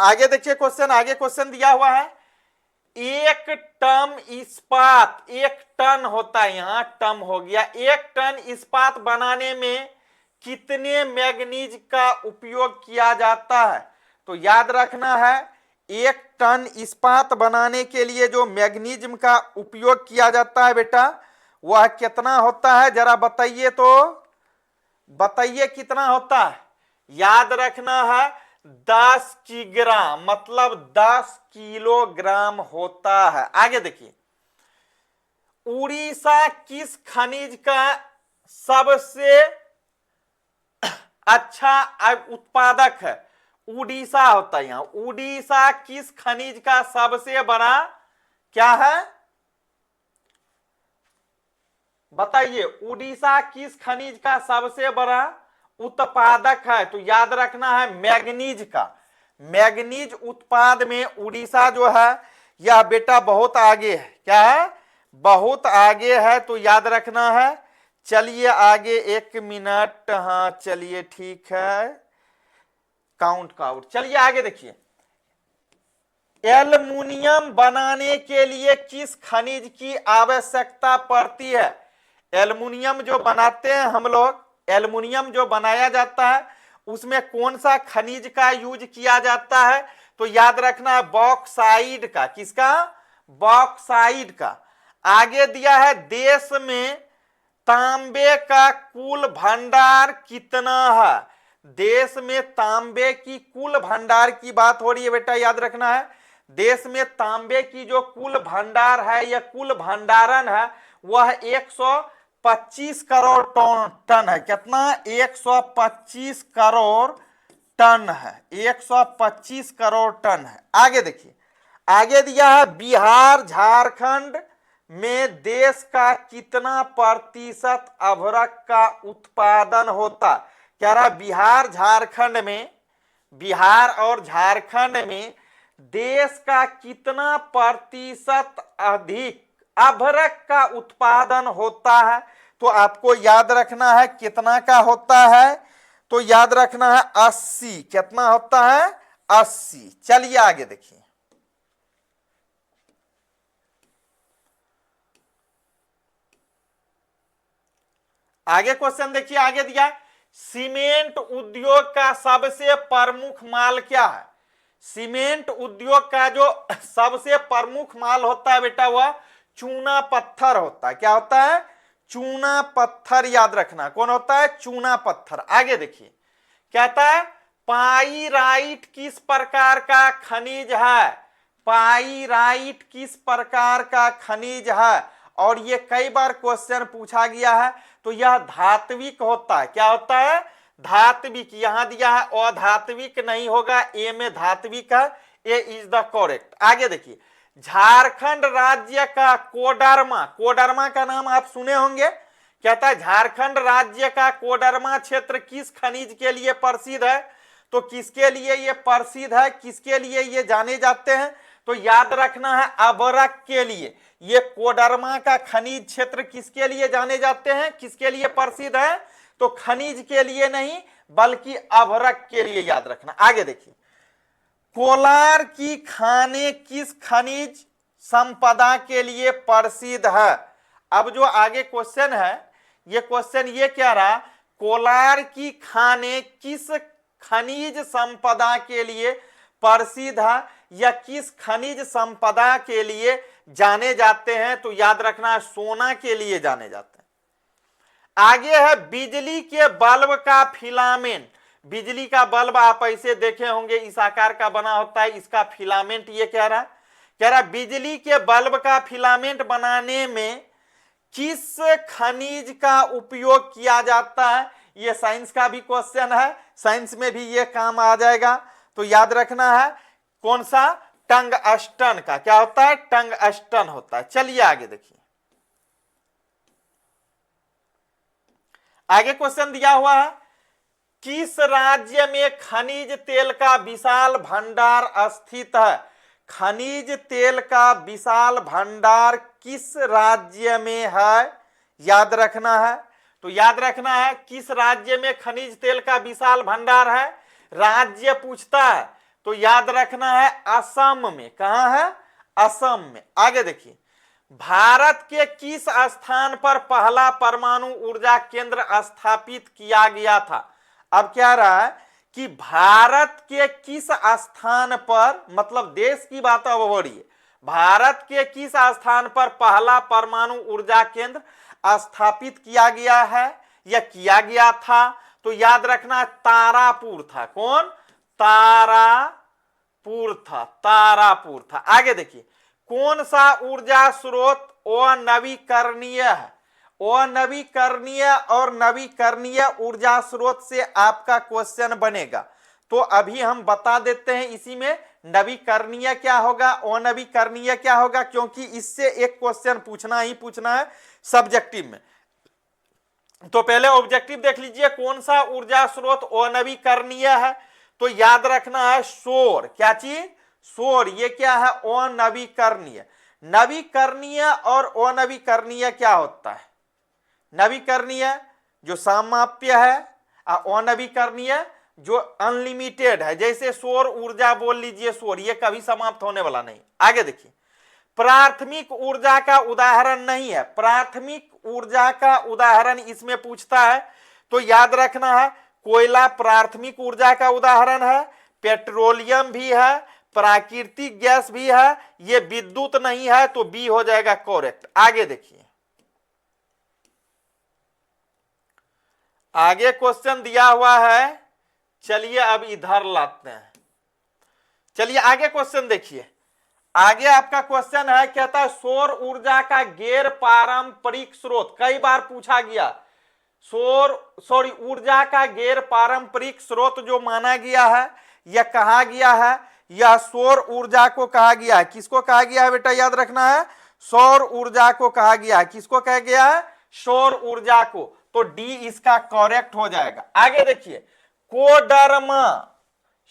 आगे देखिए क्वेश्चन, आगे क्वेश्चन दिया हुआ है, एक टन इस्पात, एक टन होता है, यहां टन हो गया, एक टन इस्पात बनाने में कितने मैग्नीज का उपयोग किया जाता है? तो याद रखना है, एक टन इस्पात बनाने के लिए जो मैग्नीशियम का उपयोग किया जाता है बेटा, वह कितना होता है? जरा बताइए तो, बताइए कितना होता है? याद रखना है 10 किग्राम, मतलब 10 किलोग्राम होता है। आगे देखिए, उड़ीसा किस खनिज का सबसे अच्छा उत्पादक है? उड़ीसा होता है यहां, उड़ीसा किस खनिज का सबसे बड़ा क्या है? बताइए, उड़ीसा किस खनिज का सबसे बड़ा उत्पादक है? तो याद रखना है मैग्नीज का। मैग्नीज उत्पाद में उड़ीसा जो है यह बेटा बहुत आगे है। क्या है? बहुत आगे है, तो याद रखना है। चलिए आगे, 1 मिनट, हाँ चलिए ठीक है, काउंट आउट। चलिए आगे देखिए, एल्युमिनियम बनाने के लिए किस खनिज की आवश्यकता पड़ती है? एल्युमिनियम जो बनाते हैं हम लोग, एल्युमिनियम जो बनाया जाता है उसमें कौन सा खनिज का यूज किया जाता है? तो याद रखना है बॉक्साइड का। किसका? बॉक्साइड का। आगे दिया है, देश में तांबे का कुल भंडार कितना है? देश में तांबे की कुल भंडार की बात हो रही है बेटा, याद रखना है। देश में तांबे की जो कुल भंडार है या कुल भंडारण है वह 125 करोड़ टन है। कितना? 125 करोड़ टन है, 125 करोड़ टन है। आगे देखिए, आगे दिया है, बिहार झारखंड में देश का कितना प्रतिशत अभ्रक का उत्पादन होता? कह रहा बिहार झारखंड में, बिहार और झारखंड में देश का कितना प्रतिशत अधिक अभ्रक का उत्पादन होता है? तो आपको याद रखना है कितना का होता है? तो याद रखना है 80। कितना होता है? 80। चलिए आगे देखिए, आगे क्वेश्चन देखिए, आगे दिया, सीमेंट उद्योग का सबसे प्रमुख माल क्या है? सीमेंट उद्योग का जो सबसे प्रमुख माल होता है बेटा वह चूना पत्थर होता है। क्या होता है? चूना पत्थर। याद रखना कौन होता है? चूना पत्थर। आगे देखिए, कहता है पाइराइट किस प्रकार का खनिज है? पाइराइट किस प्रकार का खनिज है? और ये कई बार क्वेश्चन पूछा गया है। तो यह धात्विक होता है। क्या होता है? धात्विक। यहां दिया है अधात्विक नहीं होगा, ए में धात्विक है, ए इज द करेक्ट। आगे देखिए, झारखंड राज्य का कोडरमा, कोडरमा का नाम आप सुने होंगे। कहता है झारखंड राज्य का कोडरमा क्षेत्र किस खनिज के लिए प्रसिद्ध है? तो किसके लिए ये प्रसिद्ध है, किसके लिए ये जाने जाते हैं? तो याद रखना है अभ्रक के लिए। ये कोडरमा का खनिज क्षेत्र किसके लिए जाने जाते हैं, किसके लिए प्रसिद्ध है? तो खनिज के लिए नहीं बल्कि अभ्रक के लिए। याद रखना। आगे देखिए, कोलार की खाने किस खनिज संपदा के लिए प्रसिद्ध है? अब जो आगे क्वेश्चन है, ये क्वेश्चन ये कह रहा, कोलार की खाने किस खनिज संपदा के लिए प्रसिद्ध है या किस खनिज संपदा के लिए जाने जाते हैं? तो याद रखना सोना के लिए जाने जाते हैं। आगे है, बिजली के बल्ब का फिलामेंट। बिजली का बल्ब आप ऐसे देखे होंगे, इस आकार का बना होता है, इसका फिलामेंट ये कह रहा बिजली के बल्ब का फिलामेंट बनाने में किस खनिज का उपयोग किया जाता है? ये साइंस का भी क्वेश्चन है, साइंस में भी ये काम आ जाएगा। तो याद रखना है कौन सा? टंगस्टन का। क्या होता है? टंगस्टन होता है। चलिए आगे देखिए, आगे क्वेश्चन दिया हुआ है, किस राज्य में खनिज तेल का विशाल भंडार स्थित है? खनिज तेल का विशाल भंडार किस राज्य में है? याद रखना है। तो याद रखना है किस राज्य में खनिज तेल का विशाल भंडार है। राज्य पूछता है तो याद रखना है असम में। कहां है? असम में। आगे देखिए, भारत के किस स्थान पर पहला परमाणु ऊर्जा केंद्र स्थापित किया गया था? अब क्या रहा है कि भारत के किस स्थान पर, मतलब देश की बात अब हो रही है, भारत के किस स्थान पर पहला परमाणु ऊर्जा केंद्र स्थापित किया गया है या किया गया था? तो याद रखना तारापुर था। कौन? तारापुर था, तारापुर था। आगे देखिए, कौन सा ऊर्जा स्रोत अनवीकरणीय है? अनवीकरणीय और नवीकरणीय ऊर्जा स्रोत से आपका क्वेश्चन बनेगा। तो अभी हम बता देते हैं इसी में नवीकरणीय क्या होगा, अनवीकरणीय क्या होगा, क्योंकि इससे एक क्वेश्चन पूछना ही पूछना है सब्जेक्टिव में। तो पहले ऑब्जेक्टिव देख लीजिए, कौन सा ऊर्जा स्रोत अनवीकरणीय है? तो याद रखना है सौर। क्या चीज? सौर। ये क्या है? अनवीकरणीय। नवीकरणीय और अनवीकरणीय क्या होता है? नवीकरणीय जो समाप्य है, अनवीकरणीय जो अनलिमिटेड है। जैसे सौर ऊर्जा बोल लीजिए, सौर, ये कभी समाप्त होने वाला नहीं। आगे देखिए, प्राथमिक ऊर्जा का उदाहरण नहीं है। प्राथमिक ऊर्जा का उदाहरण इसमें पूछता है तो याद रखना है कोयला प्राथमिक ऊर्जा का उदाहरण है, पेट्रोलियम भी है, प्राकृतिक गैस भी है, ये विद्युत नहीं है, तो बी हो जाएगा करेक्ट। आगे देखिए, आगे क्वेश्चन दिया हुआ है, चलिए अब इधर लाते हैं। चलिए आगे क्वेश्चन देखिए। आगे आपका क्वेश्चन है, कहता है सौर ऊर्जा का गैर पारंपरिक स्रोत। कई बार पूछा गया, ऊर्जा का गैर पारंपरिक स्रोत जो माना गया है या कहा गया है, यह सौर ऊर्जा को कहा गया है। किसको कहा गया है बेटा? याद रखना है सौर ऊर्जा को कहा गया है। किसको कहा गया है? सौर ऊर्जा को। तो डी इसका करेक्ट हो जाएगा। आगे देखिए, कोडरमा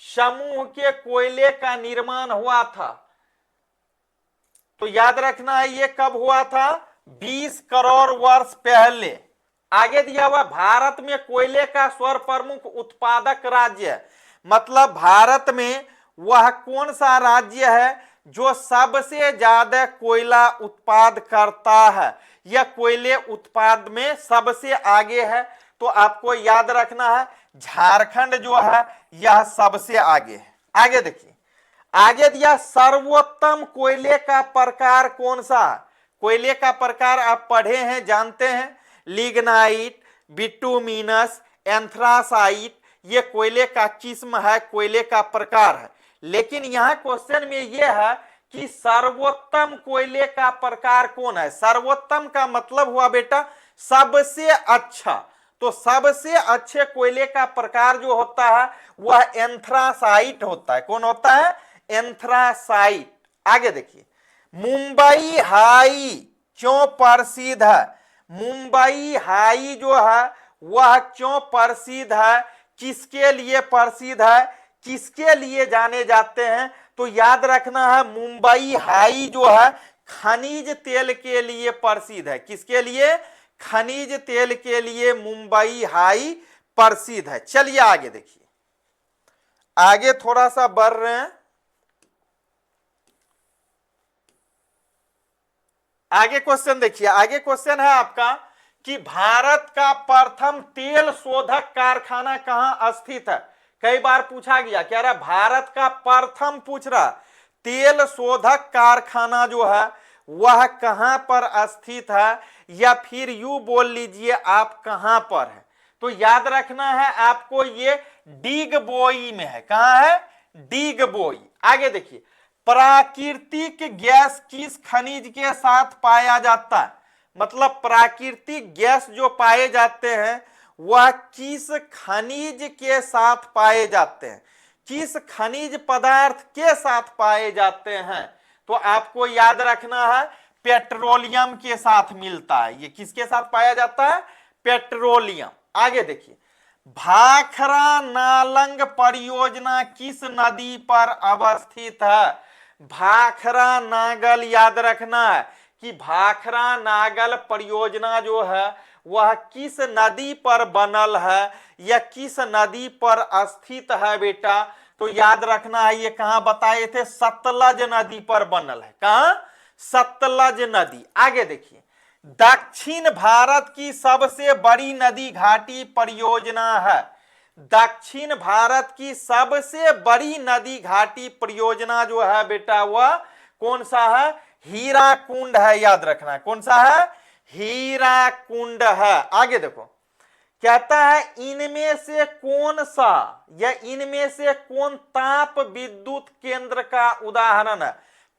समूह के कोयले का निर्माण हुआ था। तो याद रखना है ये कब हुआ था? 20 करोड़ वर्ष पहले। आगे दिया हुआ, भारत में कोयले का सर्वप्रमुख उत्पादक राज्य है। मतलब भारत में वह कौन सा राज्य है जो सबसे ज्यादा कोयला उत्पाद करता है या कोयले उत्पाद में सबसे आगे है? तो आपको याद रखना है झारखंड जो है यह सबसे आगे है। आगे देखिए, आगे दिया सर्वोत्तम कोयले का प्रकार कौन सा है? कोयले का प्रकार आप पढ़े हैं, जानते हैं, लिग्नाइट, बिटुमिनस, एंथ्रासाइट, ये कोयले का किस्म है, कोयले का प्रकार है। लेकिन यहां क्वेश्चन में यह है कि सर्वोत्तम कोयले का प्रकार कौन है? सर्वोत्तम का मतलब हुआ बेटा सबसे अच्छा। तो सबसे अच्छे कोयले का प्रकार जो होता है वह एंथ्रासाइट होता है। कौन होता है? एंथ्रासाइट। आगे देखिए, मुंबई हाई क्यों प्रसिद्ध है? मुंबई हाई जो है वह क्यों प्रसिद्ध है? किसके लिए प्रसिद्ध है? किसके लिए जाने जाते हैं? तो याद रखना है मुंबई हाई जो है खनिज तेल के लिए प्रसिद्ध है। किसके लिए? खनिज तेल के लिए मुंबई हाई प्रसिद्ध है। चलिए आगे देखिए, आगे थोड़ा सा बढ़ रहे हैं। आगे क्वेश्चन देखिए, आगे क्वेश्चन है आपका कि भारत का प्रथम तेल शोधक कारखाना कहां स्थित है? कई बार पूछा गया, कह रहा भारत का प्रथम, पूछ रहा तेल शोधक कारखाना जो है वह कहां पर स्थित है, या फिर यू बोल लीजिए आप कहां पर है? तो याद रखना है आपको ये डिगबोई में है। कहां है? डिगबोई। आगे देखिए, प्राकृतिक गैस किस खनिज के साथ पाया जाता है? मतलब प्राकृतिक गैस जो पाए जाते हैं वह किस खनिज के साथ पाए जाते हैं? किस खनिज पदार्थ के साथ पाए जाते हैं? तो आपको याद रखना है पेट्रोलियम के साथ मिलता है। ये किसके साथ पाया जाता है? पेट्रोलियम। आगे देखिए, भाखरा नालंग परियोजना किस नदी पर अवस्थित है? भाखरा नागल, याद रखना है कि भाखरा नागल परियोजना जो है वह किस नदी पर बनल है या किस नदी पर स्थित है बेटा? तो याद रखना है ये कहां बताए थे, सतलज नदी पर बनल है। कहां, सतलज नदी। आगे देखिए, दक्षिण भारत की सबसे बड़ी नदी घाटी परियोजना है। दक्षिण भारत की सबसे बड़ी नदी घाटी परियोजना जो है बेटा वह कौन सा है, हीराकुंड है। याद रखना कौन सा है, हीराकुंड है। आगे देखो, कहता है इनमें से कौन सा या इनमें से कौन ताप विद्युत केंद्र का उदाहरण है।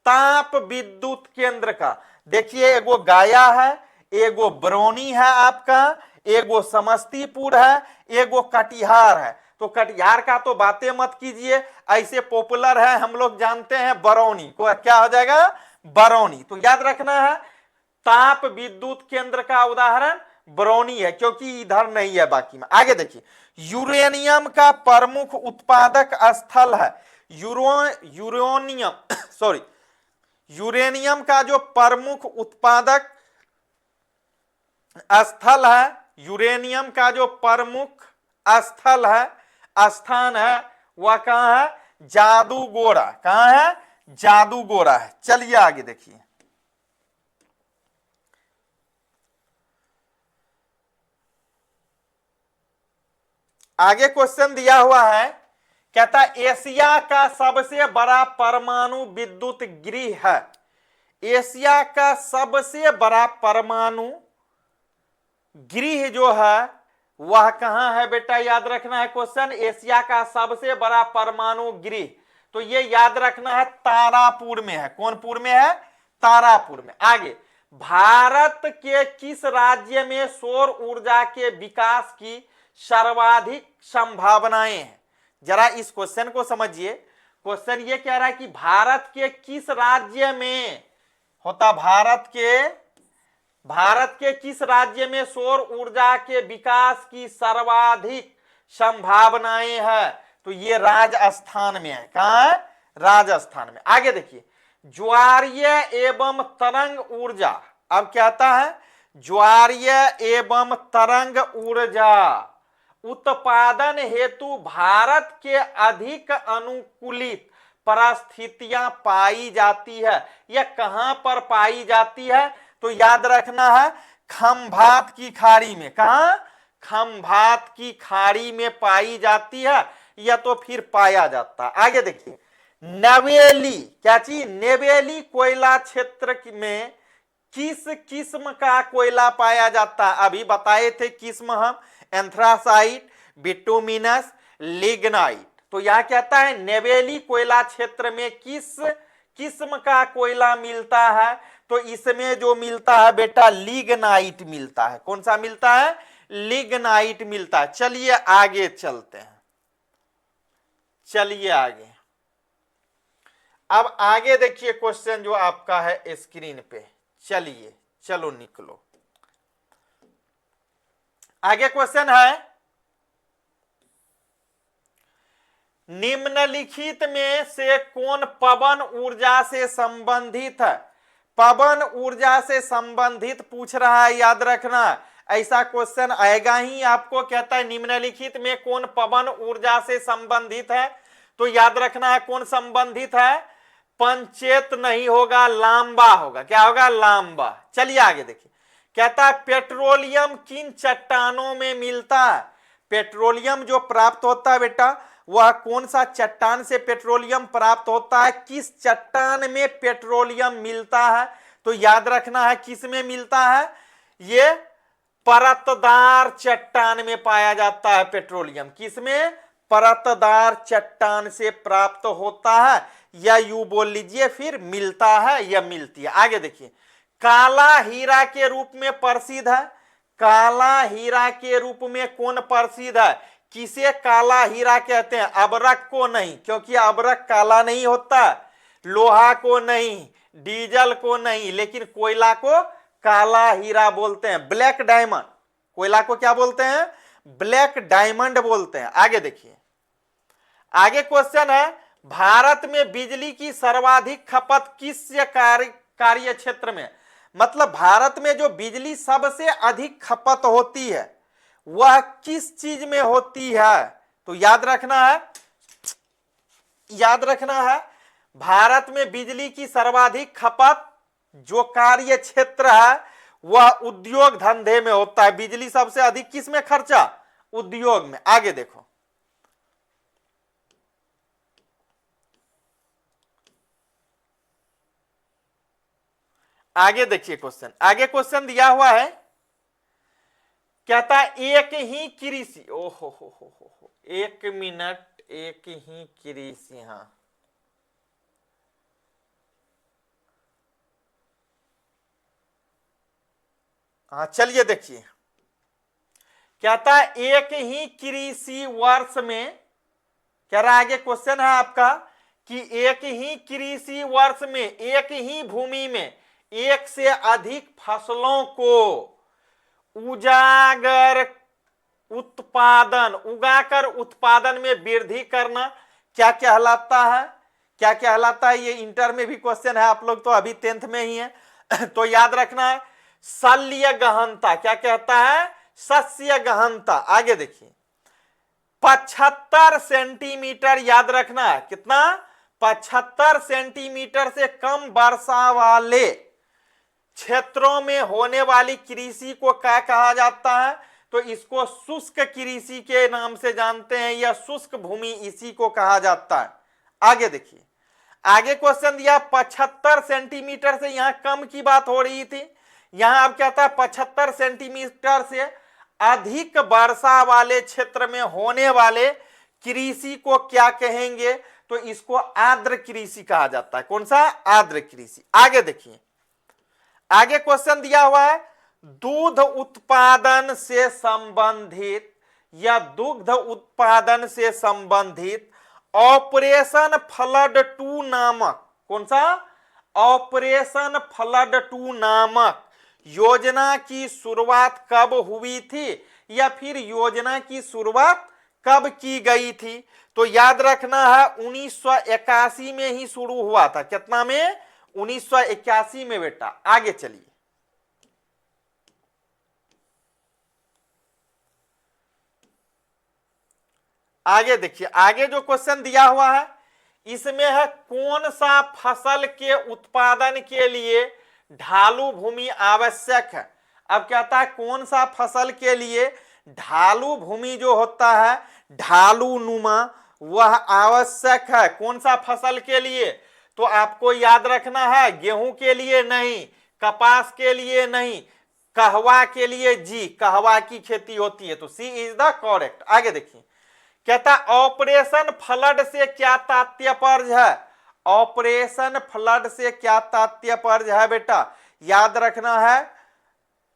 ताप विद्युत केंद्र का देखिए, एगो गया है, एगो बरौनी है आपका, एगो समस्तीपुर है, एगो कटिहार है। तो कटिहार का तो बातें मत कीजिए, ऐसे पॉपुलर है, हम लोग जानते हैं बरौनी को, क्या हो जाएगा, बरौनी। तो याद रखना है ताप विद्युत केंद्र का उदाहरण बरौनी है, क्योंकि इधर नहीं है बाकी में। आगे देखिए, यूरेनियम का प्रमुख उत्पादक स्थल है। यूरेनियम सॉरी यूरेनियम का जो प्रमुख उत्पादक स्थल है, यूरेनियम का जो प्रमुख स्थल है, स्थान है, वह कहां है, जादूगोड़ा। कहां है, जादूगोड़ा है। चलिए आगे देखिए, आगे क्वेश्चन दिया हुआ है, कहता है एशिया का सबसे बड़ा परमाणु विद्युत गृह है। एशिया का सबसे बड़ा परमाणु गृह जो है वह कहां है बेटा, याद रखना है क्वेश्चन, एशिया का सबसे बड़ा परमाणु गृह। तो ये याद रखना है तारापुर में है। कौनपुर में है, तारापुर में। आगे, भारत के किस राज्य में सौर ऊर्जा के विकास की सर्वाधिक संभावनाएं हैं। जरा इस क्वेश्चन को समझिए। क्वेश्चन ये कह रहा है कि भारत के किस राज्य में होता, भारत के किस राज्य में सौर ऊर्जा के विकास की सर्वाधिक संभावनाएं है। तो ये राजस्थान में है। कहां है, राजस्थान में। आगे देखिए, ज्वारीय एवं तरंग ऊर्जा, अब कहता है ज्वारीय एवं तरंग ऊर्जा उत्पादन हेतु भारत के अधिक अनुकूलित परिस्थितियां पाई जाती है। यह कहां पर पाई जाती है, तो याद रखना है खंभात की खाड़ी में। कहां, खंभात की खाड़ी में पाई जाती है, या तो फिर पाया जाता है। आगे देखिए, नवेली, क्या चीज, नेवेली कोयला क्षेत्र में किस किस्म का कोयला पाया जाता है। अभी बताए थे किस्म हम, एंथ्रासाइट, बिटुमिनस, लिग्नाइट। तो यह कहता है नेवेली कोयला क्षेत्र में किस किस्म का कोयला मिलता है। तो इसमें जो मिलता है बेटा लिग्नाइट मिलता है। कौन सा मिलता है, लिग्नाइट मिलता है। चलिए आगे चलते हैं, चलिए आगे। अब आगे देखिए क्वेश्चन जो आपका है स्क्रीन पे। चलिए चलो निकलो, आगे क्वेश्चन है, निम्नलिखित में से कौन पवन ऊर्जा से संबंधित है। पवन ऊर्जा से संबंधित पूछ रहा है, याद रखना ऐसा क्वेश्चन आएगा ही आपको। कहता है निम्नलिखित में कौन पवन ऊर्जा से संबंधित है। तो याद रखना है कौन संबंधित है, पंचेत नहीं होगा, लांबा होगा। क्या होगा, लांबा। चलिए आगे देखिए, कहता है पेट्रोलियम किन चट्टानों में मिलता है। पेट्रोलियम जो प्राप्त होता है बेटा, वह कौन सा चट्टान से पेट्रोलियम प्राप्त होता है, किस चट्टान में पेट्रोलियम मिलता है। तो याद रखना है किस में मिलता है, ये परतदार चट्टान में पाया जाता है पेट्रोलियम। किस में, परतदार चट्टान से प्राप्त होता है, या यूं बोल लीजिए फिर मिलता है या मिलती है। आगे देखिए, काला हीरा के रूप में प्रसिद्ध है। काला हीरा के रूप में कौन प्रसिद्ध है, किसे काला हीरा कहते हैं, अबरक को नहीं, क्योंकि अबरक काला नहीं होता, लोहा को नहीं, डीजल को नहीं, लेकिन कोयला को काला हीरा बोलते हैं, ब्लैक डायमंड। कोयला को क्या बोलते हैं, ब्लैक डायमंड बोलते हैं। आगे देखिए, आगे क्वेश्चन है, भारत में बिजली की सर्वाधिक खपत किस कार्य क्षेत्र में। मतलब भारत में जो बिजली सबसे अधिक खपत होती है वह किस चीज में होती है। तो याद रखना है याद रखना है भारत में बिजली की सर्वाधिक खपत जो कार्य क्षेत्र है वह उद्योग धंधे में होता है। बिजली सबसे अधिक किस में खर्चा? उद्योग में। आगे देखो, आगे देखिए क्वेश्चन। आगे क्वेश्चन दिया हुआ है, कहता है एक ही कृषि, ओहो हो, एक मिनट, एक ही कृषि, हाँ चलिए देखिए, कहता है एक ही कृषि वर्ष में, कह रहा आगे क्वेश्चन है आपका कि एक ही कृषि वर्ष में एक ही भूमि में एक से अधिक फसलों को उजागर उत्पादन, उगाकर उत्पादन में वृद्धि करना क्या कहलाता है? क्या कहलाता है? ये इंटर में भी क्वेश्चन है, आप लोग तो अभी 10th में ही है तो याद रखना है शल्य गहनता। क्या कहता है? शस्य गहनता। आगे देखिए, 75 सेंटीमीटर, याद रखना है कितना? 75 सेंटीमीटर से कम वर्षा वाले क्षेत्रों में होने वाली कृषि को क्या कहा जाता है? तो इसको शुष्क कृषि के नाम से जानते हैं, या शुष्क भूमि इसी को कहा जाता है। आगे देखिए, आगे क्वेश्चन दिया 75 सेंटीमीटर से, यहां कम की बात हो रही थी, यहां अब कहता है 75 सेंटीमीटर से अधिक वर्षा वाले क्षेत्र में होने वाले कृषि को क्या कहेंगे? तो इसको आर्द्र कृषि कहा जाता है। कौन सा? आर्द्र कृषि। आगे देखिए, आगे क्वेश्चन दिया हुआ है दूध उत्पादन से संबंधित या दुग्ध उत्पादन से संबंधित ऑपरेशन फ्लड 2 नामक, कौन सा? ऑपरेशन फ्लड 2 नामक योजना की शुरुआत कब हुई थी, या फिर योजना की शुरुआत कब की गई थी? तो याद रखना है 1981 में ही शुरू हुआ था। कितना में? 1981 में बेटा। आगे चलिए, आगे देखिए, आगे जो क्वेश्चन दिया हुआ है इसमें है कौन सा फसल के उत्पादन के लिए ढालू भूमि आवश्यक है। अब कहता है कौन सा फसल के लिए ढालू भूमि जो होता है, ढालू नुमा, वह आवश्यक है। कौन सा फसल के लिए? तो आपको याद रखना है गेहूं के लिए नहीं, कपास के लिए नहीं, कहवा के लिए जी, कहवा की खेती होती है, तो सी इज द करेक्ट। आगे देखिए, कहता ऑपरेशन फ्लड से क्या तात्पर्य है? ऑपरेशन फ्लड से क्या तात्पर्य है बेटा? याद रखना है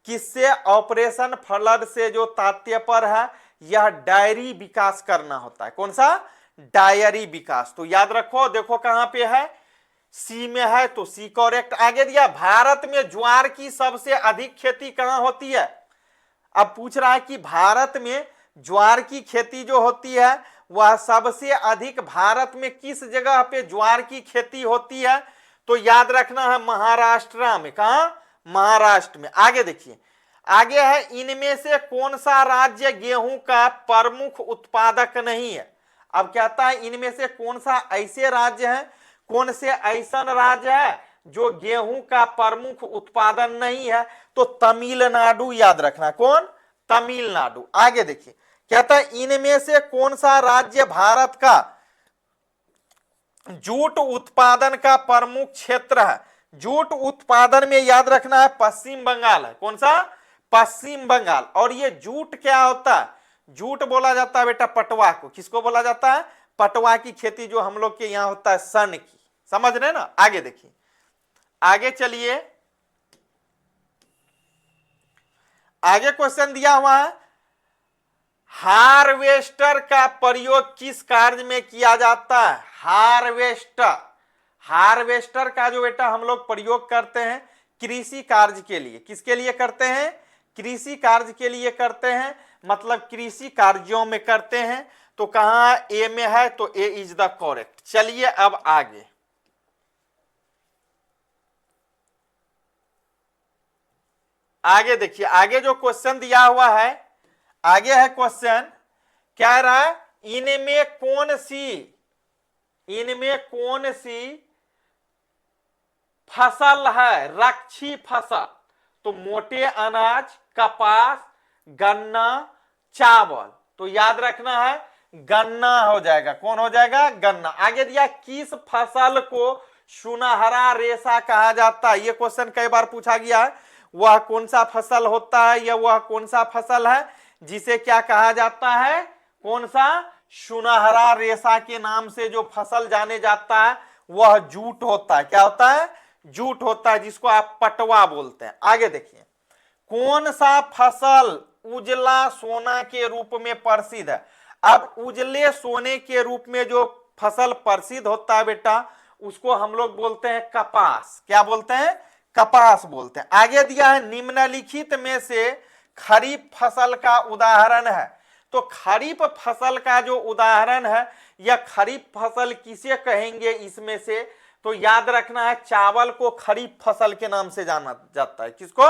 किससे? ऑपरेशन फ्लड से जो तात्पर्य है यह डायरी विकास करना होता है। कौन सा? डायरी विकास। तो याद रखो, देखो कहां पे है, सी में है, तो सी करेक्ट। आगे दिया भारत में ज्वार की सबसे अधिक खेती कहां होती है? अब पूछ रहा है कि भारत में ज्वार की खेती जो होती है वह सबसे अधिक भारत में किस जगह पे ज्वार की खेती होती है? तो याद रखना है महाराष्ट्र में। कहां? महाराष्ट्र में। आगे देखिए, आगे है इनमें से कौन सा राज्य गेहूं का प्रमुख उत्पादक नहीं है? अब कहता है इनमें से कौन सा ऐसे राज्य है, कौन से ऐसा राज्य है जो गेहूं का प्रमुख उत्पादन नहीं है? तो तमिलनाडु, याद रखना। कौन? तमिलनाडु। आगे देखिए, कहता है इनमें से कौन सा राज्य भारत का जूट उत्पादन का प्रमुख क्षेत्र है? जूट उत्पादन में याद रखना है पश्चिम बंगाल है। कौन सा? पश्चिम बंगाल। और ये जूट क्या होता है? जूट बोला जाता है बेटा पटवा को। किसको बोला जाता है? पटवा की खेती जो हम लोग के यहां होता है सन की। समझ रहे ना? आगे देखिए, आगे चलिए, आगे क्वेश्चन दिया हुआ है हार्वेस्टर का प्रयोग किस कार्य में किया जाता है? हार्वेस्टर, हार्वेस्टर का जो बेटा हम लोग प्रयोग करते हैं कृषि कार्य के लिए। किसके लिए करते हैं? कृषि कार्य के लिए करते हैं, मतलब कृषि कार्यों में करते हैं। तो कहां ए में है? तो ए इज द करेक्ट। चलिए अब आगे, आगे देखिए, आगे जो क्वेश्चन दिया हुआ है, आगे है क्वेश्चन, क्या रहा है इनमें कौन सी इनमें कौन सी फसल है रक्षी फसल? तो मोटे अनाज, कपास, गन्ना, चावल। तो याद रखना है गन्ना हो जाएगा। कौन हो जाएगा? गन्ना। आगे दिया किस फसल को सुनहरा रेशा कहा जाता है? यह क्वेश्चन कई बार पूछा गया है। वह कौन सा फसल होता है या वह कौन सा फसल है जिसे क्या कहा जाता है? कौन सा? सुनहरा रेशा के नाम से जो फसल जाने जाता है वह जूट होता है। क्या होता है? जूट होता है, जिसको आप पटवा बोलते हैं। आगे देखिए, कौन सा फसल उजला सोना के रूप में प्रसिद्ध है? अब उजले सोने के रूप में जो फसल प्रसिद्ध होता है बेटा, उसको हम लोग बोलते हैं कपास। क्या बोलते हैं? कपास बोलते हैं। आगे दिया है निम्नलिखित में से खरीफ फसल का उदाहरण है। तो खरीफ फसल का जो उदाहरण है, यह खरीफ फसल किसे कहेंगे इसमें से? तो याद रखना है चावल को खरीफ फसल के नाम से जाना जाता है। किसको?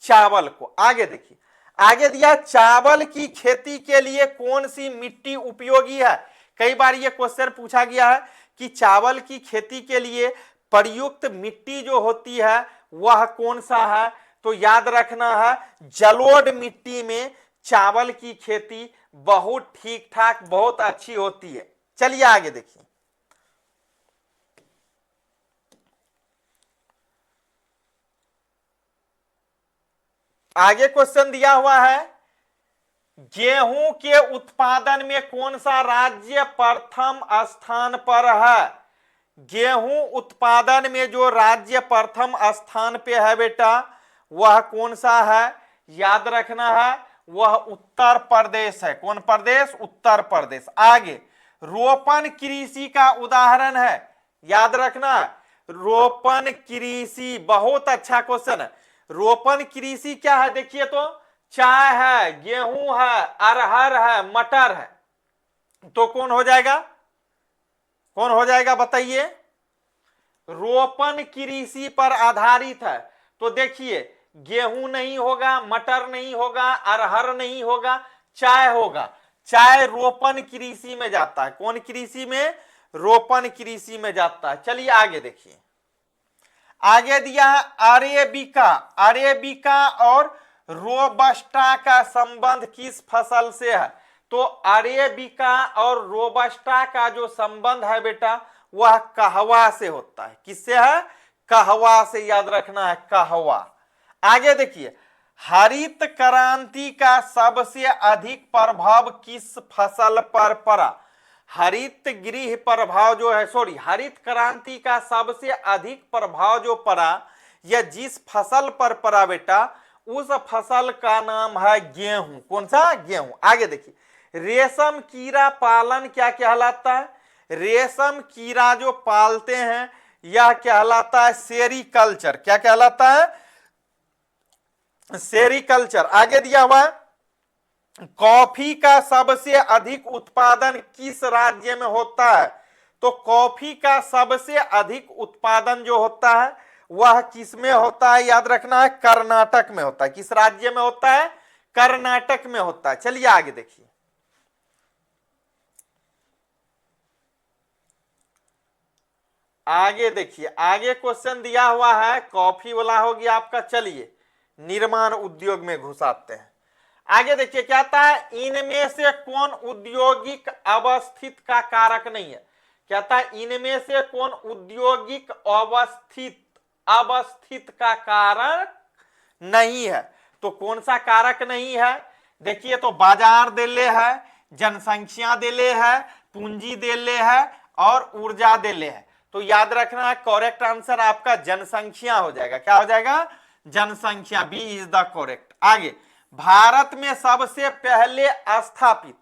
चावल को। आगे देखिए, आगे दिया चावल की खेती के लिए कौन सी मिट्टी उपयोगी है? कई बार यह क्वेश्चन पूछा गया है कि चावल की खेती के लिए प्रयुक्त मिट्टी जो होती है वह कौन सा है? तो याद रखना है जलोढ़ मिट्टी में चावल की खेती बहुत ठीक ठाक, बहुत अच्छी होती है। चलिए आगे देखिए, आगे क्वेश्चन दिया हुआ है गेहूं के उत्पादन में कौन सा राज्य प्रथम स्थान पर है? गेहूं उत्पादन में जो राज्य प्रथम स्थान पे है बेटा, वह कौन सा है? याद रखना है वह उत्तर प्रदेश है। कौन प्रदेश? उत्तर प्रदेश। आगे रोपण कृषि का उदाहरण है। याद रखना रोपण कृषि बहुत अच्छा क्वेश्चन है। रोपण कृषि क्या है? देखिए तो चाय है, गेहूं है, अरहर है, मटर है। तो कौन हो जाएगा? कौन हो जाएगा बताइए? रोपण कृषि पर आधारित है। तो देखिए गेहूं नहीं होगा, मटर नहीं होगा, अरहर नहीं होगा, चाय होगा। चाय रोपण कृषि में जाता है। कौन कृषि में? रोपण कृषि में जाता है। चलिए आगे देखिए, आगे दिया है अरेबिका। अरेबिका और रोबस्टा का संबंध किस फसल से है? तो अरेबिका और रोबस्टा का जो संबंध है बेटा, वह कहवा से होता है। किससे है? कहवा से। याद रखना है कहवा। आगे देखिए, हरित क्रांति का सबसे अधिक प्रभाव किस फसल पर पड़ा? हरित गृह प्रभाव जो है, सॉरी, हरित क्रांति का सबसे अधिक प्रभाव जो पड़ा, यह जिस फसल पर पड़ा बेटा, उस फसल का नाम है गेहूं। कौन सा? गेहूं। आगे देखिए, रेशम कीड़ा पालन क्या कहलाता है? रेशम कीड़ा जो पालते हैं यह कहलाता है सेरीकल्चर। क्या कहलाता है? सेरीकल्चर। आगे दिया हुआ है कॉफी का सबसे अधिक उत्पादन किस राज्य में होता है? तो कॉफी का सबसे अधिक उत्पादन जो होता है वह किस में होता है? याद रखना है कर्नाटक में होता है। किस राज्य में होता है? कर्नाटक में होता है। चलिए आगे देखिए, आगे देखिए, आगे क्वेश्चन दिया हुआ है कॉफी वाला हो गया आपका। चलिए निर्माण उद्योग में घुसाते हैं। आगे देखिए क्या आता है, इनमें से कौन औद्योगिक अवस्थित का कारक नहीं है? कहता है इनमें से कौन औद्योगिक अवस्थित का कारक नहीं है? तो कौन सा कारक नहीं है? देखिए तो बाजार देले है, जनसंख्या देले है, पूंजी देले है और ऊर्जा देले है। तो याद रखना है करेक्ट आंसर आपका जनसंख्या हो जाएगा। क्या हो जाएगा? जनसंख्या। B is the correct. आगे, भारत में सबसे पहले स्थापित,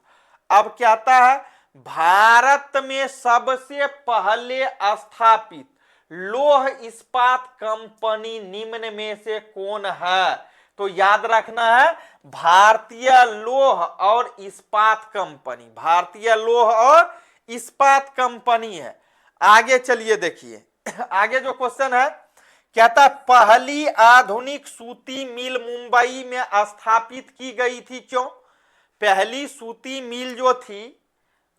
अब क्या आता है, भारत में सबसे पहले स्थापित लौह इस्पात कंपनी निम्न में से कौन है? तो याद रखना है भारतीय लौह और इस्पात कंपनी। भारतीय लौह और इस्पात कंपनी है। आगे चलिए देखिए, आगे जो क्वेश्चन है कहता पहली आधुनिक सूती मिल मुंबई में स्थापित की गई थी। क्यों? पहली सूती मिल जो थी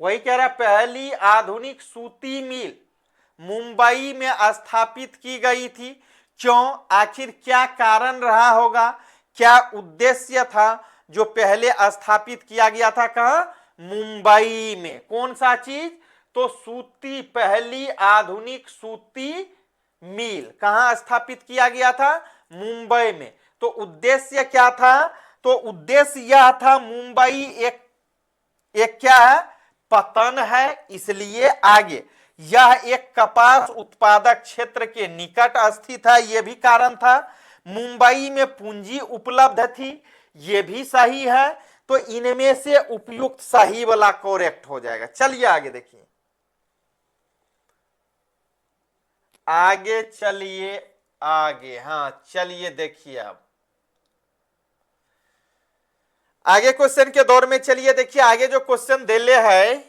वही कह रहा है, पहली आधुनिक सूती मिल मुंबई में स्थापित की गई थी। क्यों? आखिर क्या कारण रहा होगा, क्या उद्देश्य था जो पहले स्थापित किया गया था? कहां? मुंबई में। कौन सा चीज? तो सूती, पहली आधुनिक सूती मिल कहां स्थापित किया गया था? मुंबई में। तो उद्देश्य क्या था? तो उद्देश्य यह था, मुंबई एक क्या है? पतन है, इसलिए आगे यह एक कपास उत्पादक क्षेत्र के निकट स्थित है, यह भी कारण था। मुंबई में पूंजी उपलब्ध थी, यह भी सही है। तो इनमें से उपयुक्त सही वाला करेक्ट हो जाएगा। चलिए आगे देखिए, आगे चलिए, आगे, हाँ चलिए देखिए, अब आगे क्वेश्चन के दौर में चलिए देखिए। आगे जो क्वेश्चन देले है,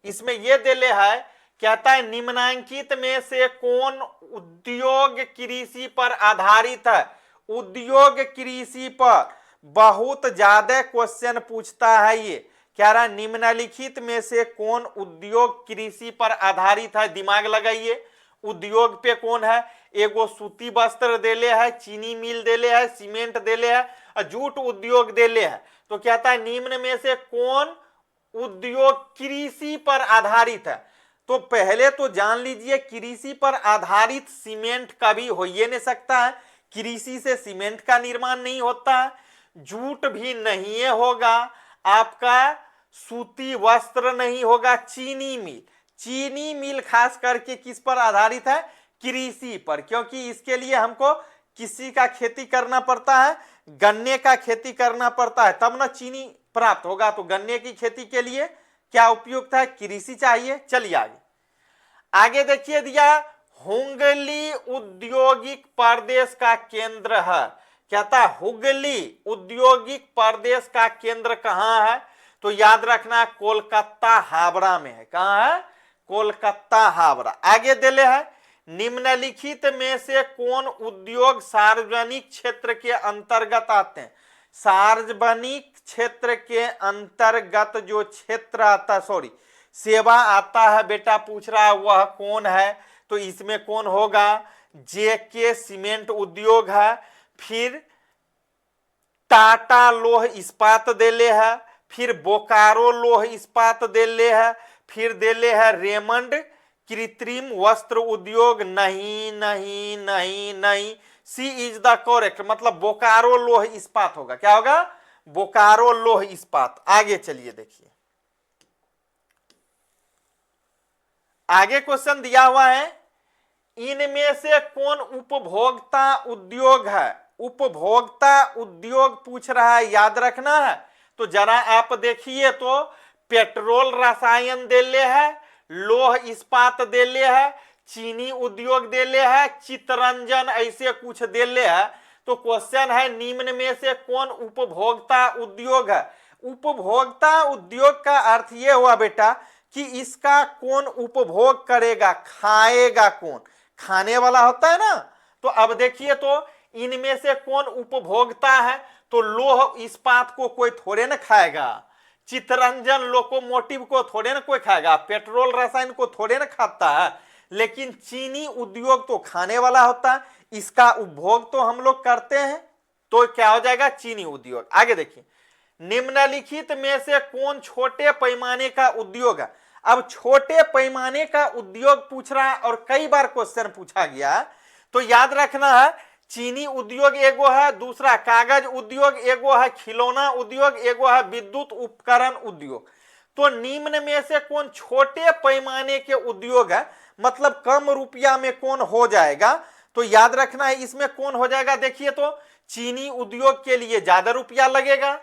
इसमें यह देले है, कहता है निम्नांकित में से कौन उद्योग कृषि पर आधारित है? उद्योग कृषि पर बहुत ज्यादा क्वेश्चन पूछता है ये। कह रहा है निम्नलिखित में से कौन उद्योग कृषि पर आधारित है? दिमाग लगाइए, उद्योग पे कौन है? एगो सूती वस्त्र देले है, चीनी मिल देले है, सीमेंट देले है और जूट उद्योग देले है। तो कहता है निम्न में से कौन उद्योग कृषि पर आधारित है? तो पहले तो जान लीजिए, कृषि पर आधारित सीमेंट कभी हो ही नहीं सकता है, कृषि से सीमेंट का निर्माण नहीं होता है। जूट भी नहीं होगा, आपका सूती वस्त्र नहीं होगा। चीनी मिल खास करके किस पर आधारित है? कृषि पर, क्योंकि इसके लिए हमको किसी का खेती करना पड़ता है, गन्ने का खेती करना पड़ता है, तब ना चीनी प्राप्त होगा। तो गन्ने की खेती के लिए क्या उपयुक्त है? कृषि चाहिए। चलिए आगे, आगे देखिए दिया, हुगली औद्योगिक प्रदेश का केंद्र है। कहता है हुगली औद्योगिक प्रदेश का केंद्र कहां है? तो याद रखना, कोलकाता हावड़ा में है। कहां है? कोलकाता हावड़ा। आगे देले है, निम्नलिखित में से कौन उद्योग सार्वजनिक क्षेत्र के अंतर्गत आते हैं? सार्वजनिक क्षेत्र के अंतर्गत जो क्षेत्र आता, सॉरी सेवा आता है बेटा, पूछ रहा है वह कौन है? तो इसमें कौन होगा? जेके सीमेंट उद्योग है, फिर टाटा लौह इस्पात देले है, फिर बोकारो लौह इस्पात देले है, फिर देले है रेमंड कृत्रिम वस्त्र उद्योग। नहीं नहीं नहीं नहीं, सी इज द करेक्ट, मतलब बोकारो लौह इस्पात होगा। क्या होगा? बोकारो लौह इस्पात। आगे चलिए देखिए, आगे क्वेश्चन दिया हुआ है, इनमें से कौन उपभोक्ता उद्योग है? उपभोक्ता उद्योग पूछ रहा है, याद रखना है। तो जरा आप देखिए, तो पेट्रोल रसायन देले है, लौह इस्पात देले है, चीनी उद्योग देले है, चितरंजन ऐसे कुछ देले है। तो क्वेश्चन है निम्न में से कौन उपभोक्ता उद्योग है? उपभोक्ता उद्योग का अर्थ यह हुआ बेटा कि इसका कौन उपभोग करेगा, खाएगा कौन? खाने वाला होता है ना। तो अब देखिए, तो इनमें से कौन उपभोक्ता है? तो लौह इस्पात को कोई थोड़े ना खाएगा, चितरंजन लोकोमोटिव को थोड़े ना कोई खाएगा, पेट्रोल रसायन को थोड़े ना खाता है। लेकिन चीनी उद्योग तो खाने वाला होता है, इसका उपभोग तो हम लोग करते हैं। तो क्या हो जाएगा? चीनी उद्योग। आगे देखिए, निम्नलिखित में से कौन छोटे पैमाने का उद्योग है? अब छोटे पैमाने का उद्योग पूछ रहा है और कई बार क्वेश्चन पूछा गया। तो याद रखना है, चीनी उद्योग एगो है, दूसरा कागज उद्योग एगो है, खिलौना उद्योग एगो है, विद्युत उपकरण उद्योग। तो निम्न में से कौन छोटे पैमाने के उद्योग है, मतलब कम रुपया में कौन हो जाएगा? तो याद रखना है, इसमें कौन हो जाएगा? देखिए, तो चीनी उद्योग के लिए ज्यादा रुपया लगेगा,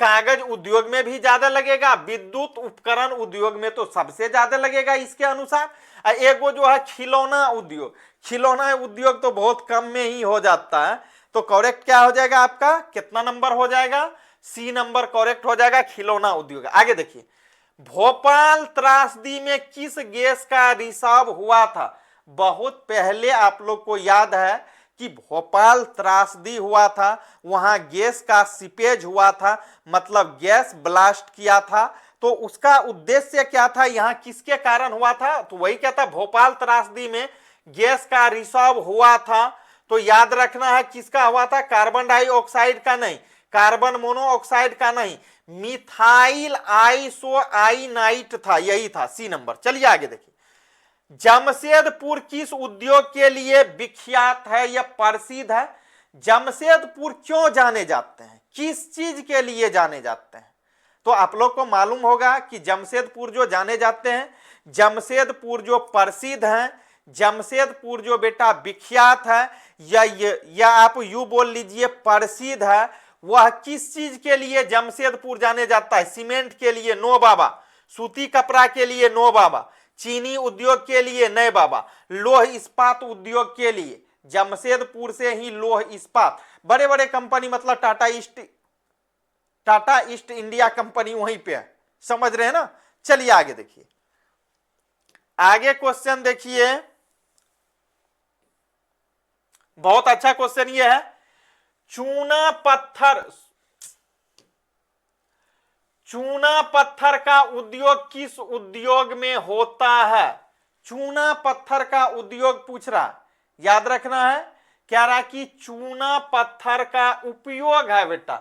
कागज उद्योग में भी ज्यादा लगेगा, विद्युत उपकरण उद्योग में तो सबसे ज्यादा लगेगा इसके अनुसार। एगो जो है खिलौना उद्योग, खिलौना उद्योग तो बहुत कम में ही हो जाता है। तो करेक्ट क्या हो जाएगा आपका? कितना नंबर हो जाएगा? सी नंबर करेक्ट हो जाएगा, खिलौना उद्योग। आगे देखिए, भोपाल त्रासदी में किस गैस का रिसाव हुआ था? बहुत पहले आप लोग को याद है कि भोपाल त्रासदी हुआ था, वहां गैस का सीपेज हुआ था, मतलब गैस ब्लास्ट किया था तो उसका उद्देश्य क्या था, यहां किसके कारण हुआ था, तो वही क्या था, भोपाल त्रासदी में गैस का रिसाव हुआ था। तो याद रखना है किसका हुआ था, कार्बन डाइऑक्साइड का नहीं, कार्बन मोनोऑक्साइड का नहीं, मिथाइल आइसोआइनाइट था, यही था सी नंबर। चलिए आगे देखिए, जमशेदपुर किस उद्योग के लिए विख्यात है या प्रसिद्ध है। जमशेदपुर क्यों जाने जाते हैं, किस चीज के लिए जाने जाते हैं, तो आप लोग को मालूम होगा कि जमशेदपुर जो जाने जाते हैं, जमशेदपुर जो प्रसिद्ध हैं, जमशेदपुर जो बेटा विख्यात है, या आप यू बोल लीजिए प्रसिद्ध है, वह किस चीज के लिए जमशेदपुर जाने जाता है। सीमेंट के लिए नो बाबा, सूती कपड़ा के लिए नो बाबा, चीनी उद्योग के लिए नहीं बाबा, लौह इस्पात उद्योग के लिए। जमशेदपुर से ही लौह इस्पात, बड़े बड़े कंपनी मतलब टाटा ईस्ट इंडिया कंपनी वहीं पे है, समझ रहे हैं ना। चलिए आगे देखिए, आगे क्वेश्चन देखिए, बहुत अच्छा क्वेश्चन ये है, चूना पत्थर का उद्योग किस उद्योग में होता है। चूना पत्थर का उद्योग पूछ रहा, याद रखना है, कह रहा कि चूना पत्थर का उपयोग है बेटा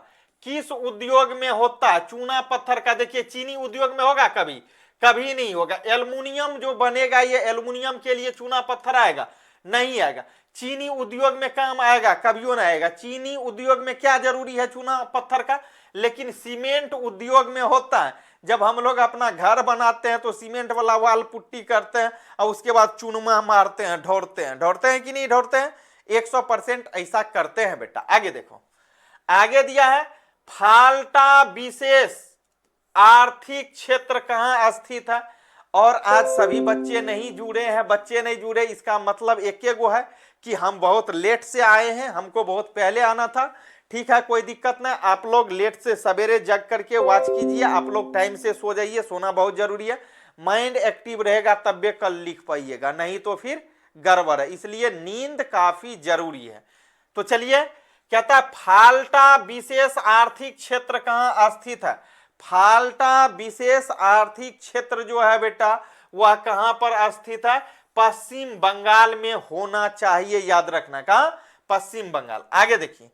किस उद्योग में होता है। चूना पत्थर का देखिए, चीनी उद्योग में होगा कभी, कभी नहीं होगा। एल्युमिनियम जो बनेगा, ये एल्युमिनियम के लिए चूना पत्थर आएगा, नहीं आएगा। चीनी उद्योग में काम आएगा, कभियो नहीं आएगा। चीनी उद्योग में क्या जरूरी है, चूना पत्थर का, लेकिन सीमेंट उद्योग में होता है। जब हम लोग अपना घर बनाते हैं तो सीमेंट वाला वाल पुट्टी करते हैं और उसके बाद चूनमा मारते हैं, ढोरते हैं कि नहीं ढोरते हैं, 100% ऐसा करते हैं बेटा। आगे देखो, आगे दिया है, फाल्टा विशेष आर्थिक क्षेत्र कहां स्थित है। और आज सभी बच्चे नहीं जुड़े हैं, बच्चे नहीं जुड़े, इसका मतलब एक गो है कि हम बहुत लेट से आए हैं, हमको बहुत पहले आना था। ठीक है, कोई दिक्कत नहीं, आप लोग लेट से सवेरे जग करके वॉच कीजिए, आप लोग टाइम से सो जाइए, सोना बहुत जरूरी है। माइंड एक्टिव रहेगा तब कल लिख पाइएगा, नहीं तो फिर गड़बड़ है, इसलिए नींद काफी जरूरी है। तो चलिए, कहता है फाल्टा विशेष आर्थिक क्षेत्र कहां स्थित है। फाल्टा विशेष आर्थिक क्षेत्र जो है बेटा, वह कहां पर स्थित है, पश्चिम बंगाल में होना चाहिए, याद रखना, कहां, पश्चिम बंगाल। आगे देखिए,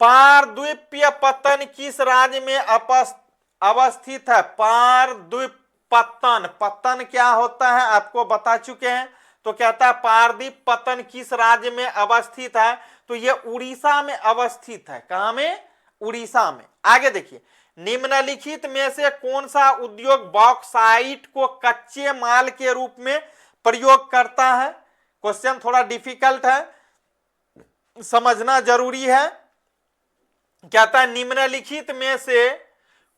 पारद्वीपीय पत्तन किस राज्य में अवस्थित है। पारद्वीप पत्तन, पत्तन क्या होता है आपको बता चुके हैं। तो कहता है पारदीप पत्तन किस राज्य में अवस्थित है, तो ये उड़ीसा में अवस्थित है। कहां में, उड़ीसा में। आगे देखिए, निम्नलिखित में से कौन सा उद्योग बॉक्साइट को कच्चे माल के रूप में प्रयोग करता है। क्वेश्चन थोड़ा डिफिकल्ट है, समझना जरूरी है। कहता है निम्नलिखित में से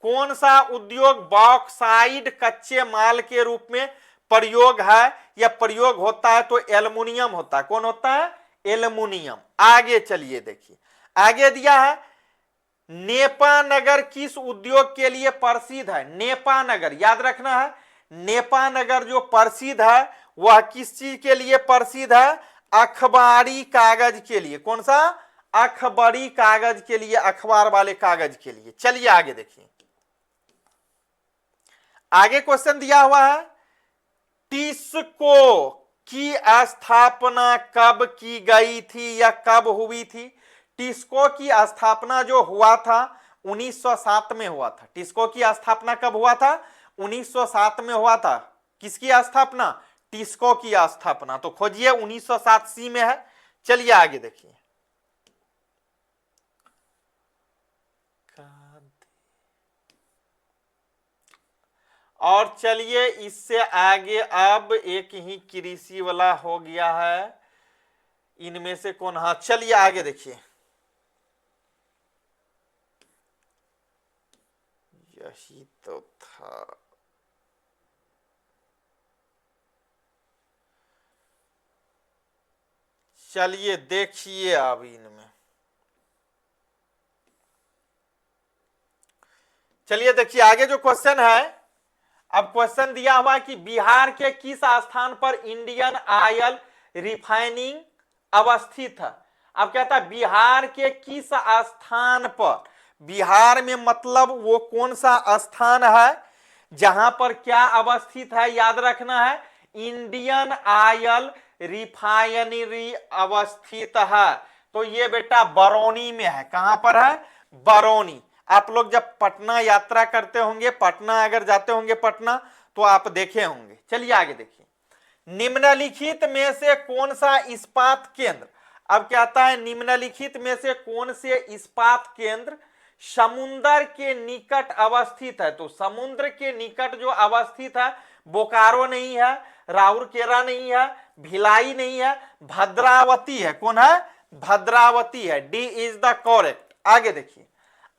कौन सा उद्योग बॉक्साइट कच्चे माल के रूप में प्रयोग है या प्रयोग होता है, तो एल्युमिनियम होता है। कौन होता है, एल्युमिनियम। आगे चलिए देखिए, आगे दिया है, नेपानगर किस उद्योग के लिए प्रसिद्ध है। नेपानगर, याद रखना है, नेपानगर जो प्रसिद्ध है वह किस चीज के लिए प्रसिद्ध है, अखबारी कागज के लिए। कौन सा, अखबारी कागज के लिए, अखबार वाले कागज के लिए। चलिए आगे देखिए, आगे क्वेश्चन दिया हुआ है, टिस्को की स्थापना कब की गई थी या कब हुई थी। टिस्को की स्थापना जो हुआ था 1907 में हुआ था। टिस्को की स्थापना कब हुआ था, 1907 में हुआ था। किसकी स्थापना, टिस्को की स्थापना। तो खोजिए, 1907 सी में है। चलिए आगे देखिए, और चलिए इससे आगे अब एक ही कृषि वाला हो गया है, इनमें से कौन, हाँ चलिए आगे देखिए, यही तो था। चलिए देखिए अब इनमें, चलिए देखिए आगे जो क्वेश्चन है। अब क्वेश्चन दिया हुआ कि बिहार के किस स्थान पर इंडियन ऑयल रिफाइनिंग अवस्थित है। अब कहता है बिहार के किस स्थान पर, बिहार में मतलब वो कौन सा स्थान है जहां पर क्या अवस्थित है, याद रखना है, इंडियन ऑयल रिफाइनरी अवस्थित है। तो ये बेटा बरौनी में है। कहां पर है? बरौनी। आप लोग जब पटना यात्रा करते होंगे, पटना अगर जाते होंगे पटना, तो आप देखे होंगे। चलिए आगे देखिए, निम्नलिखित में से कौन सा इस्पात केंद्र, अब कहता है निम्नलिखित में से कौन से इस्पात केंद्र समुद्र के निकट अवस्थित है। तो समुद्र के निकट जो अवस्थित है, बोकारो नहीं है, राउरकेला नहीं है, भिलाई नहीं है, भद्रावती है। कौन है? भद्रावती है। D is the correct. आगे देखिए,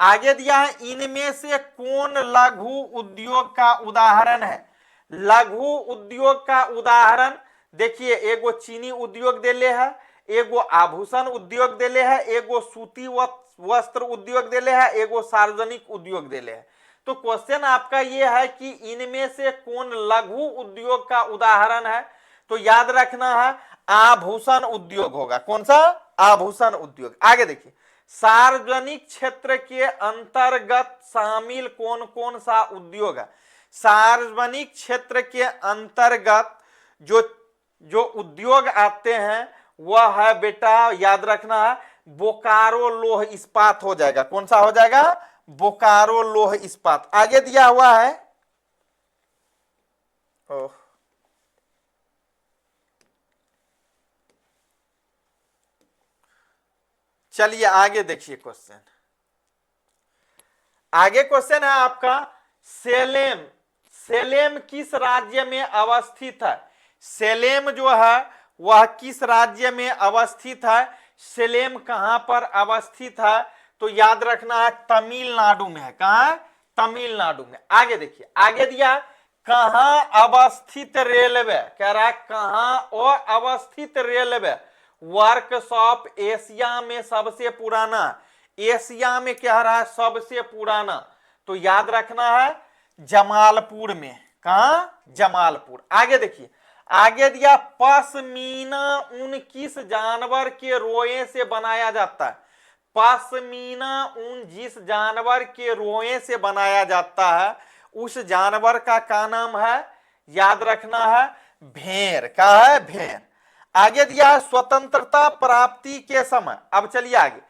आगे दिया है, इनमें से कौन लघु उद्योग का उदाहरण है। लघु उद्योग का उदाहरण देखिए, एगो चीनी उद्योग देले है, एगो आभूषण उद्योग देले है, एगो सूती वस्त्र उद्योग देले है, एगो सार्वजनिक उद्योग देले है। तो क्वेश्चन आपका ये है कि इनमें से कौन लघु उद्योग का उदाहरण है। तो याद रखना है आभूषण उद्योग होगा। कौन सा? आभूषण उद्योग। आगे देखिए, सार्वजनिक क्षेत्र के अंतर्गत शामिल कौन कौन सा उद्योग है। सार्वजनिक क्षेत्र के अंतर्गत जो उद्योग आते हैं वह है बेटा, याद रखना है, बोकारो लौह इस्पात हो जाएगा। कौन सा हो जाएगा? बोकारो लौह इस्पात। आगे दिया हुआ है, चलिए आगे देखिए क्वेश्चन। आगे क्वेश्चन है आपका, सेलेम। सेलेम किस राज्य में अवस्थित है? सेलेम जो है वह किस राज्य में अवस्थित है? सेलेम कहां पर अवस्थित है? तो याद रखना है तमिलनाडु में है। कहां है? तमिलनाडु में। आगे देखिए, आगे दिया कहां अवस्थित रेलवे, कह रहा है कहां अवस्थित रेलवे वर्कशॉप एशिया में सबसे पुराना, एशिया में कह रहा है सबसे पुराना। तो याद रखना है जमालपुर में। कहां? जमालपुर। आगे देखिए, आगे दिया पश्मीना ऊन किस जानवर के रोए से बनाया जाता है। पश्मीना ऊन जिस जानवर के रोए से बनाया जाता है उस जानवर का नाम है, याद रखना है, भेड़। का है? भेड़। आगे दिया है स्वतंत्रता प्राप्ति के समय। अब चलिए आगे,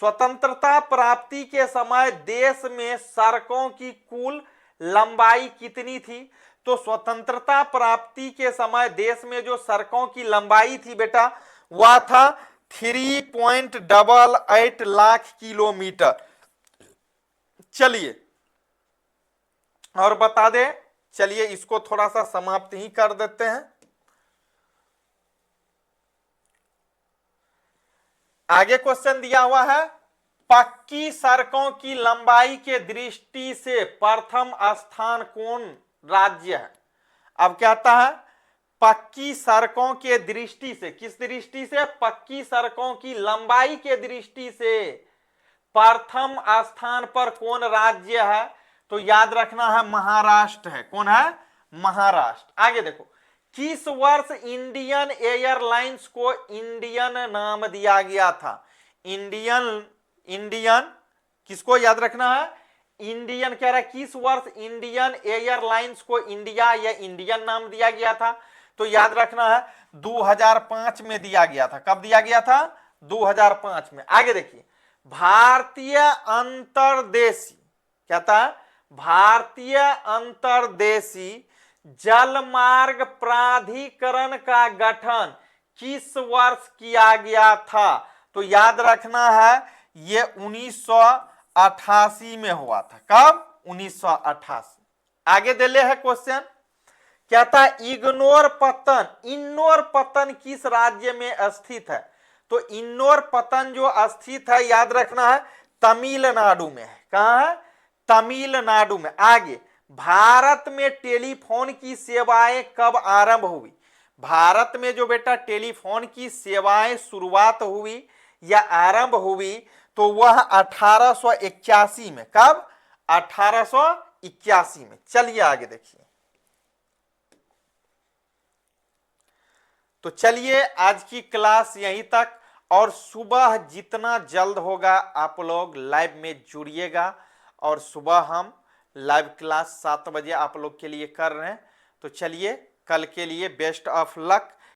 स्वतंत्रता प्राप्ति के समय देश में सड़कों की कुल लंबाई कितनी थी। तो स्वतंत्रता प्राप्ति के समय देश में जो सड़कों की लंबाई थी बेटा, वह था 3.88 लाख किलोमीटर। चलिए और बता दे, चलिए इसको थोड़ा सा समाप्त ही कर देते हैं। आगे क्वेश्चन दिया हुआ है, पक्की सड़कों की लंबाई के दृष्टि से प्रथम स्थान कौन राज्य है। अब कहता है पक्की सड़कों के दृष्टि से, किस दृष्टि से? पक्की सड़कों की लंबाई के दृष्टि से प्रथम स्थान पर कौन राज्य है। तो याद रखना है महाराष्ट्र है। कौन है? महाराष्ट्र। आगे देखो, किस वर्ष इंडियन एयरलाइंस को इंडियन नाम दिया गया था। इंडियन किसको याद रखना है? इंडियन कह रहा है, किस वर्ष इंडियन एयरलाइंस को इंडिया या इंडियन नाम दिया गया था। तो याद रखना है 2005 में दिया गया था। कब दिया गया था? 2005 में। आगे देखिए, भारतीय अंतर्देशीय, कहता है भारतीय अंतर्देशीय जलमार्ग प्राधिकरण का गठन किस वर्ष किया गया था। तो याद रखना है ये 1988 में हुआ था। कब? 1988। आगे दिले है क्वेश्चन, कहता है इग्नोर पतन किस राज्य में स्थित है। तो इग्नोर पतन जो स्थित है, याद रखना है तमिलनाडु में है। कहां है? तमिलनाडु में। आगे, भारत में टेलीफोन की सेवाएं कब आरंभ हुई। भारत में जो बेटा टेलीफोन की सेवाएं शुरुआत हुई या आरंभ हुई तो वह 1881 में। कब? 1881 में। चलिए आगे देखिए। तो चलिए आज की क्लास यहीं तक, और सुबह जितना जल्द होगा आप लोग लाइव में जुड़िएगा और सुबह हम लाइव क्लास 7 बजे आप लोग के लिए कर रहे हैं। तो चलिए, कल के लिए बेस्ट ऑफ लक।